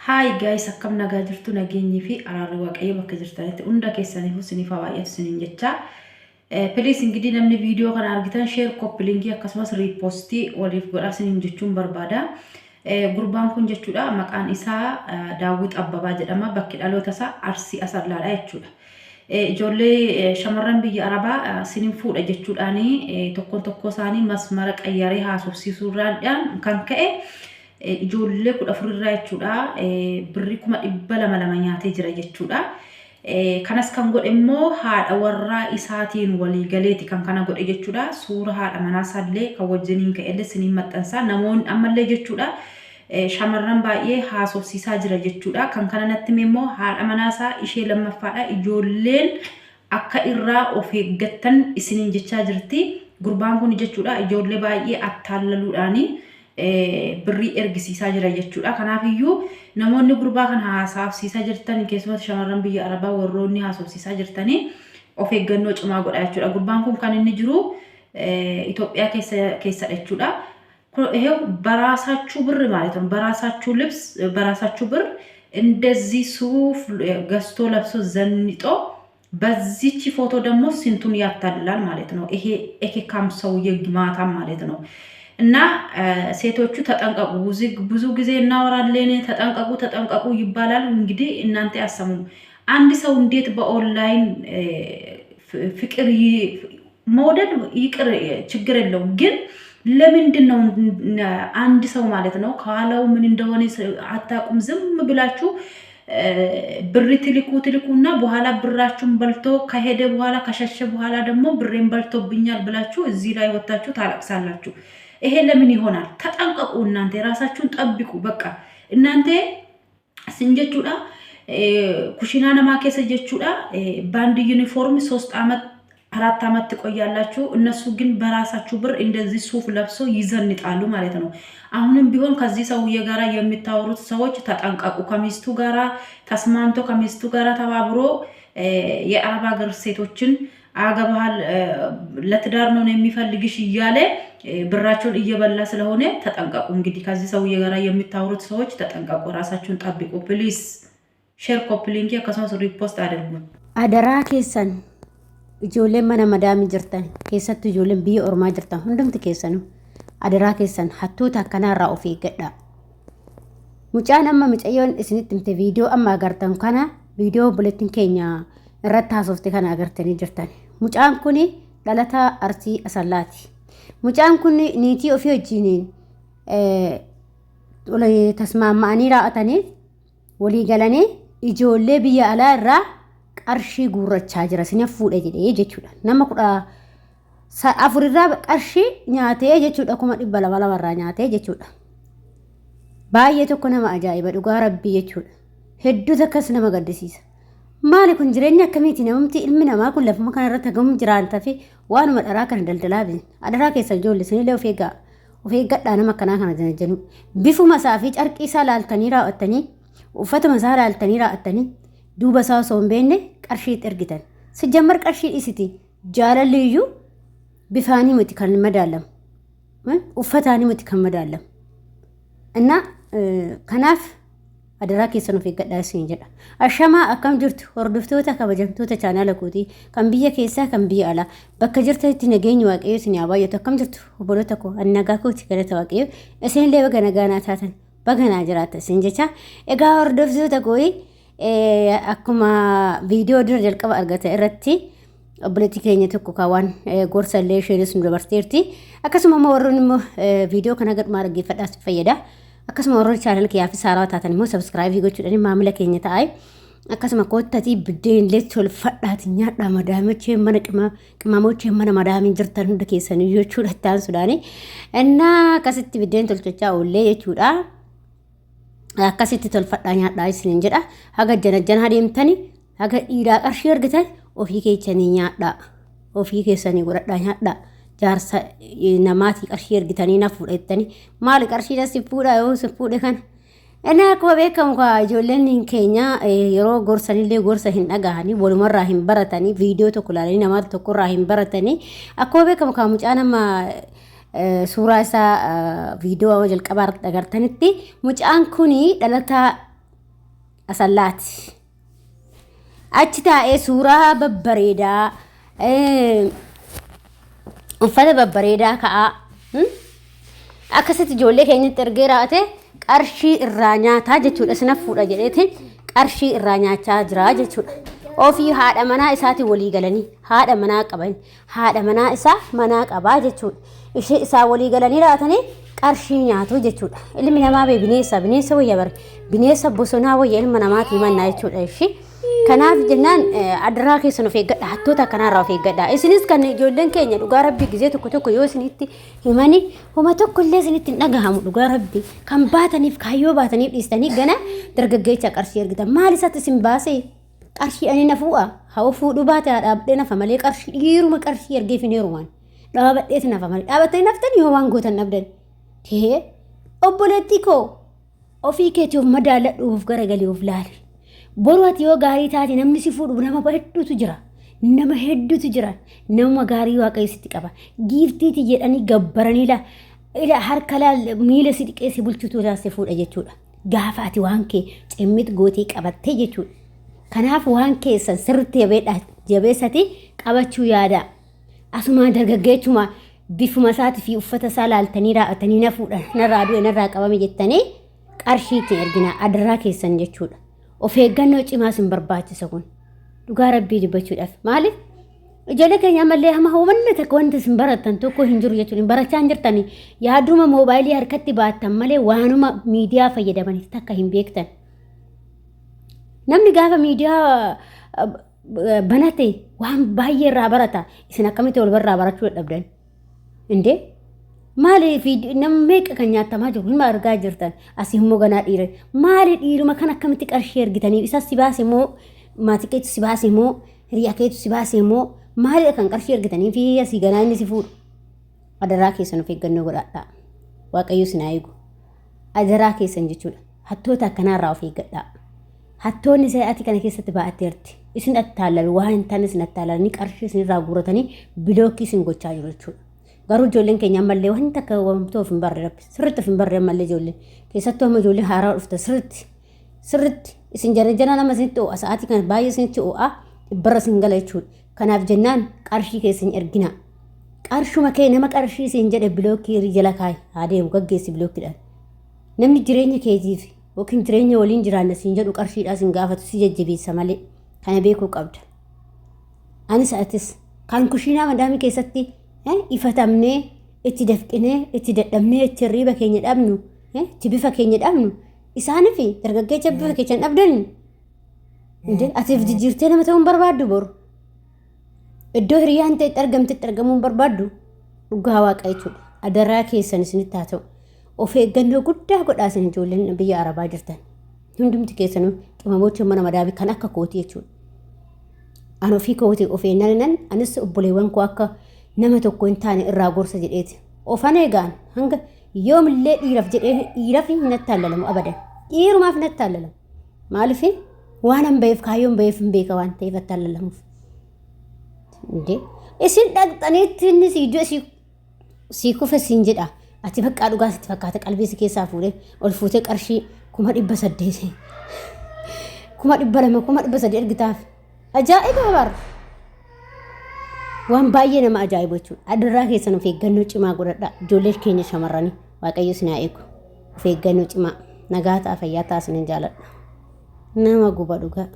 Hi guys, akkam nagaa jirtu nageenyi fi araarri waaqayyo bakka jirtanitti hunda keessaniif isiniif baay'atu isiniin jecha. Please እንግዲህ namni viidiyoo kana argitan share copy linkii akkasumas repost waliif godhaa isiniin jechuun barbaada. Gurbaan kun jechuudha maqaan isaa Daawit Abbabaa jedhama. Bakki dhaloota isaa Arsii Asallaadha jechuudha. Ijoollee shamarran biyya Arabaa isiniin fuudha jechuudhaani tokko isaanii masmara qayyaree haasofsiisuudhaan kan ka'e ijoollee 14 irraa jechuudha birri 200 nyaatee jira jechuudha. Kanas kan godhe immoo haadha warraa isaatiin walii galeeti kan kana godhe jechuudha. Suura haadha manaasallee kan wajjiniin ka'ellee isiniin maxxansaa namoonni ammallee jechuudha shamarran baay'ee haasofsiisaa jira jechuudha. Kan kana natti immoo haadha manaasaa ishee lammaffaadha. Ijoolleen akka irraa of eeggattan isiniin jechaa jirti. Gurbaan kun jechuudha ijoollee baay'ee attaallaluudhaani birrii ergisiisaa jira jechuudha. Kanaafiyyuu namoonni gurbaa kana haasofsiisaa jirtan keessumatti shamarran biyya Arabaa warroonni haasofsiisaa jirtanii of eeggannoo cimaa godhaa jechuudha. Gurbaan kun kan inni jiru Itoophiyaa keessa jechuudha. በራሳችሁ ብር ማለት ነው በራሳችሁ ልብስ በራሳችሁ ብር እንደዚህ ሱፍ ገዝቶ ለብሶ ዘንጦ በዚህች ፎቶ ደግሞ ስንቱን ያታልላል ማለት ነው። ይሄ ኤኬካም ሰውዬ ግማታም ማለት ነው። እና ሴቶቹ ተጠንቀቁ። ብዙ ጊዜ እናወራለን ተጠንቀቁ ይባላል። እንግዲህ እናንተ ያሰሙ አንድ ሰው እንዴት በኦንላይን ፍቅር መውደድ ይቅር ችግር የለውም ግን ለምንድነው አንድ ሰው ማለት ነው ካለው ምን እንደሆነ አታቁም ዝም ብላችሁ ብር ትልኩና በኋላ ብራችሁን በልቶ ከሄደ በኋላ ከሸሸ በኋላ ደግሞ ብሬን በልቶብኛል ብላችሁ እዚህ ላይ ወጣችሁ ታለቅሳላችሁ። ይሄ ለምን ይሆናል? ተጠንቀቁ። እናንተ ራሳችሁን ጠብቁ። በቃ እናንተ ስንጀቹዳ ኩሽና ነማከሰ ጀቹዳ ባንድ ዩኒፎርም 3 አመት 4 አመት ትቆያላችሁ። እነሱ ግን በራሳችሁ ብር እንደዚህ ሱፍ ለብሶ ይዘንጣሉ ማለት ነው። አሁንም ቢሆን ከዚህ ሰውዬ ጋራ የሚታወሩት ሰዎች ተጠንቀቁ። ከሚስቱ ጋራ ተስማምቶ ከሚስቱ ጋራ ተባብሮ የአረብ ሀገር ሴቶችን አገባሃል ለትዳር ነው የሚፈልግሽ እያለ ብራቸውን እየበላ ስለሆነ ተጠንቀቁ። እንግዲህ ከዚህ ሰውዬ ጋራ የሚታወሩት ሰዎች ተጠንቀቁ። ራሳችሁን ጠብቁ። ፕሊዝ ሼር ኮፒ ሊንክ ከሰው ሪፖስት አድርጉ። አደራ ኬሰን ijoolleen mana madaamii jirtan keessattuu ijoolleen biyya ormaa jirtan hundumti keessanuu adaraa keessan hattoota akkanaarraa of eeggadhaa. Mucaan amma mucayyoon isinitti himte viidiyoo amma agartan kana viidiyoo buletin keenya irratti haasofte kana agartanii jirtan. Mucaan kun dhalataa Arsii Asallaati. Mucaan kun niitii ofii wajjiniin tasmaama'anii raa'atanii walii galanii ijoollee biyya alaa irraa qarshii guurrachaa jira sinaf fuudhe jedhee jechuudha. Nama 14 irraa qarshii nyaatee jechuudha 200 irraa nyaatee jechuudha. Baay'ee tokko nama ajaa'iba dhugaa rabbii jechuudha. Hedduu takkas nama gaddisiisa. Maali kun jireenya akkamiiti namumti ilmi namaa kun lafuma kana irratti hagamu jiraanta fi waanuma dharaa kana daldalaa biin. Adaraa keessa ijoollee sinillee of eeggadhaa nama akkanaa kana jennu. Bifuma isaa fi carqii isaa laaltanii raawwattanii uffatuma isaa laaltanii raawwattanii duuba isaa osoo hin beekne qarshii ergitan. Sijjammar qarshii dhisiti jaalalli iyyuu bifaanii miti kan madaalamu. Uffataanii miti kan madaalamu. Inna kanaaf adaraa keessan of eeggadhaa isin jedha. Ashamaa akkam jirtu hordoftoota kabajamtoota chaanaala kootii kan biyya keessaa kan biyya alaa bakka jirtanitti nageenyi waaqayyo isin haa baay'atu. Akkam jirtu obboloota koo annagaa kooti galata waaqayyo isinillee baga nagaa taatan baga naa jiraata isin jecha. Egaa hordoftoota kootii akkuma viidiyoo dura jalqaba argate irratti obboleettii keenya tokko kaawwan gorsallee isheenis nu dabarteerti. Akkasuma immoo warroonni immoo viidiyoo kana gadhumaa dhaggeeffadhaas fayyada. Akkasuma warroonni chaanal kiyyaafis haaraa taatan immoo sabskiraaybii gochuudhaan maamila keenya ta'aa. Akkasuma koottatii biddeenillee tolfadhaati nyaadhaa madaamichee mana qimamochee mana madaamiin jirtan hunda keessanii jechuudha ta'an sudaanii. Innaa akkasitti biddeen tolchachaa oollee jechuudha. Akkasitti tolfadhaa nyaadhaa isiniin jedha. Haga jana deemtanii haga dhiiraa qarshii argitan ofii keessanii nyaadhaa. Ofii keessanii godhadhaa nyaadhaa. Jaarsa namaatii qarshii argitanii na fuudhettanii maali qarshii dasi fuudhaa yoo si fuudhe kana. Inni akkuma beekamu ijoolleen keenya yeroo gorsanillee gorsa hin dhagahanii walumarraa hin baratanii viidiyoo tokko ilaalanii namoota tokkorraa hin baratanii akkuma beekamu mucaan amma suuraa isaa viidiyoo jalqabaa agartanitti mucaan kuni dhalataa asallaati. Achi taa'ee suuraa babbareedaa uffata babbareedaa ka'aa akkasitti ijoollee keenyatti ergee raate qarshii irraa nyaataa jechuudha. Sina fuudha jedheeti qarshii irraa nyaachaa jira jechuudha. Ofii haadha manaa isaatiin walii galanii haadha manaa qaban haadha manaa isaa manaa qabaa jechuudha. Ishee isaa walii galanii raatanii qarshii nyaatu jechuudha. Ilmi namaa bineensa wayya bare bineensa bosonaa wayya ilma namaatii mannaa jechuudha. Ishee kanaaf jennaan adaraa keessan of eeggadha. Hattoota kanarraa of eeggadha. Isinis kan ijoolleen keenya dhugaa rabbii gizee tokko yoo isinitti himanii homa tokko illee isinitti hin dhagahamu dhugaa rabbii kan baataniif kaayyoo baataniif dhiistanii gana dargaggeecha qarshii ergitan maal isatti isin baasee qarshii ani na fu'a haa fuudhu baate dhaabdee nafa malee qarshii dhiiruma qarshii ergeef hin heerumaan dhaabadheeti nafa malee dhaabattanii naftanii yoo waan gootan nabdan tee obboleettii koo ofii keetii of madaaladhuuf garagalii of laali. Boru ati yoo gaarii taate namni si fuudhu nama hedduutu jira. Nama hedduutu jira. Nama gaarii waaqayyo sitti qaba. Giiftiiti jedhanii gabbaranii ila harka laal miila si dhiqeessi bulchutu taasise fuudha jechuudha. Gaafa ati waan kee cimmit gootee qabattee jechuudha. Kanaaf waan keessan sirriitti jabeessati qabachuu yaada. Asumaan dargaggeechuma bifuma isaatii fi uffata isaa laaltanii raa'atanii na fuudha narraa du'e narraa qabame jettanii qarshiitti ergina adaraa keessan jechuudha. Of eeggannoo cimaa sin barbaachisa kun dhugaa rabbii dubbachuudhaaf maaliif ijoollee keenya ammallee hamma hubanne takka wanta sin baratan tokko hin jiru jechuudha. Barachaa hin jirtanii yaaduma moobaayilii harkatti baattan malee waanuma miidiyaa fayyadamaniif takka hin beektan. Namni gaafa miidiyaa banate waan baay'ee irraa barata. Isin akkamitti wal barraa barachuu dadhabdan indee maaliif nama meeqa kan nyaatamaa jiru hin argaa jirtan asii immoo ganaa dhiira maali dhiiruma kan akkamitti qarshii ergitanii isa si baase moo maatii keetu si baase moo hiriyaa keetu si baase moo maali kan qarshii ergitanii fi asii ganaa inni si fuudhu. Adaraa keessan of eeggannoo godhadhaa. Waaqayyo sin haa eegu. Adaraa keessan jechuudha. Hattoota akkanaarraa of eeggadhaa. Hattoonni sa'aatii kana keessatti baa'atteerti. Isin attaallalu waan hin taane isin attaallalanii qarshii isinirraa guuratanii bilookkii isin gochaa jiru jechuudha. Garuu ijoolleen keenya ammallee wanta akka wamtoo of hin barre rabbi sirriitti of hin barre ammallee ijoolleen keessattuu amma ijoollee haaraa dhufta sirriitti isin jarajana nama isinitti oo'a sa'aatii kana baay'ee isinitti oo'a dhibbarra isin gala jechuudha. Kanaaf jennaan qarshii keessan ergina. Qarshuma kee nama qarshii isin jedhe bilookkii jala kaayi haa deemu gaggeessi bilookkiidhaan. Namni jireenya keetiif yookiin jireenya waliin jiraanna isin jedhu qarshiidhaa isin gaafatu si jajjabeessa malee kana beekuu qabda. Anis atis kan kushiinaa madaamii keessatti ifatamnee itti dafqinee itti dadhabnee itti riiba keenya dhabnu itti bifa keenya dhabnu isaaniif dargaggeecha bifa keenya dhabdan atiif jijjiirtee nama ta'uun barbaaddu boru iddoo hiriyaan ta'etti argamtetti argamuun barbaaddu dhugaa waaqa jechuudha. Adaraa keessan isinitti haa ta'u of eeggannoo guddaa godhaa isin ijoolleen biyya arabaa jirtan hundumti keessanuu qimamoota mana madaabii kan akka kootii jechuudha. Ani ofii kootii of eeggannan anis obboleewwan koo akka nama tokko hin taane irraa gorsa jedheeti. Ofan eegaan hanga yoomillee dhiiraaf jedhee dhiiraaf hin attaalalamu abadan. Dhiirumaaf hin attaalalamu. Maaliif waan hin beef kaayyoon beef hin beeka waan ta'eef attaalalamuuf. Indee isin dhaqxaniitti inni sii kufe siin jedha. Ati baqqaa dhugaa sitti fakkaata qalbii si keessaa fuudhee ol fuutee qarshii 800 200 200 ergitaaf. Ajaa'iba bara. Waan baay'ee nama ajaa'ibu jechuudha. Adaraa keessan of eeggannoo cimaa godhadhaa. Ijoollee keenya shamarranii waaqayyo sin haa eegu. Of eeggannoo cimaa nagaa ta'a fayyaa ta'a sin jaalladha. Nama guba dhugaa.